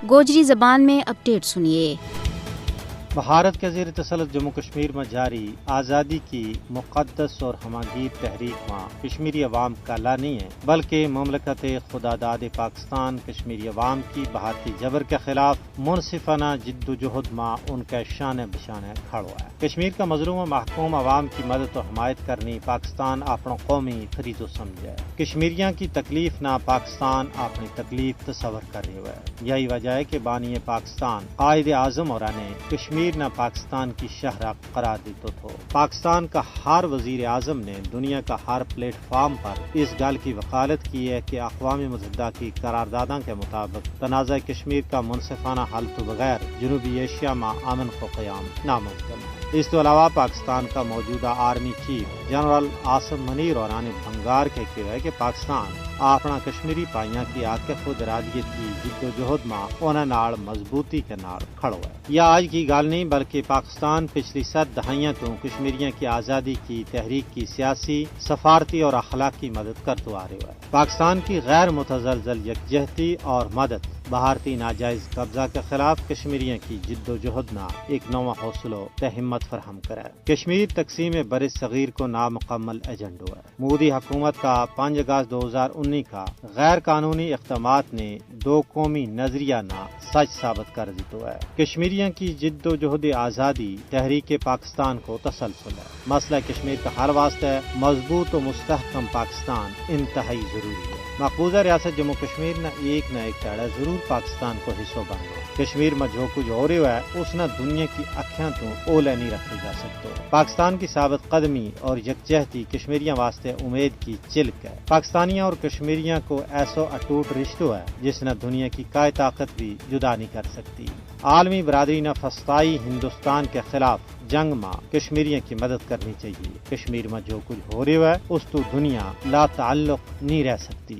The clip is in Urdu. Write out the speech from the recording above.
گوجری زبان میں اپڈیٹ سنیے۔ بھارت کے زیر تسلط جموں کشمیر میں جاری آزادی کی مقدس اور ہمانگیر تحریک میں کشمیری عوام کا لا نہیں ہے، بلکہ مملکت خدا داد پاکستان کشمیری عوام کی بھارتی جبر کے خلاف منصفانہ جد و جہد میں ان کے شانے بشانے کھڑا ہے۔ کشمیر کا مظلوم و محکوم عوام کی مدد و حمایت کرنی پاکستان اپنا قومی فریض و سمجھے۔ کشمیریاں کی تکلیف نہ پاکستان اپنی تکلیف تصور کر رہے ہوئے۔ یہی وجہ ہے کہ بانی پاکستان قائد اعظم اور کشمیر نہ پاکستان کی شہرہ قرار دیتا تھا۔ پاکستان کا ہر وزیر اعظم نے دنیا کا ہر پلیٹ فارم پر اس گل کی وکالت کی ہے کہ اقوام متحدہ کی قراردادوں کے مطابق تنازع کشمیر کا منصفانہ حل تو بغیر جنوبی ایشیا میں امن کو قیام ناممکن ہے۔ اس کے علاوہ پاکستان کا موجودہ army chief general Asim Munir اور بھنگار کہتے ہوئے کہ پاکستان اپنا کشمیری پائیاں کی آکے خود ارادیت کی جد و جہد میں انہاں نال مضبوطی کے نال کھڑا ہے۔ یہ آج کی گل نہیں بلکہ پاکستان پچھلی 7 دہائیاں تو کشمیریوں کی آزادی کی تحریک کی سیاسی، سفارتی اور اخلاقی مدد کرتا آ رہا ہے۔ پاکستان کی غیر متزلزل یکجہتی اور مدد بھارتی ناجائز قبضہ کے خلاف کشمیریوں کی جد و جہد نہ ایک نوا حوصلہ ہمت فراہم کرے۔ کشمیر تقسیم بر صغیر کو نامکمل ایجنڈا ہے۔ مودی حکومت کا 5 اگست 2019 کا غیر قانونی اقدامات نے دو قومی نظریہ نہ سچ ثابت کر دیتا ہے۔ کشمیریوں کی جد و جہد آزادی تحریک پاکستان کو تسلسل ہے۔ مسئلہ کشمیر کا حل واسطے مضبوط و مستحکم پاکستان انتہائی ضروری ہے۔ مقبوضہ ریاست جموں کشمیر نہ ایک چڑھا ضرور پاکستان کو حصہ بننا۔ کشمیر میں جو کچھ ہو رہا ہے اس نہ دنیا کی اکھیاں تو اولے نہیں رکھی جا سکتے۔ پاکستان کی ثابت قدمی اور یکجہتی کشمیریوں واسطے امید کی چلک ہے۔ پاکستانیوں اور کشمیریوں کو ایسا اٹوٹ رشتہ ہے جس نے دنیا کی کوئی طاقت بھی جدا نہیں کر سکتی۔ عالمی برادری نے فسطائی ہندوستان کے خلاف جنگ میں کشمیریوں کی مدد کرنی چاہیے۔ کشمیر میں جو کچھ ہو رہا ہے اس تو دنیا لا تعلق نہیں رہ سکتی۔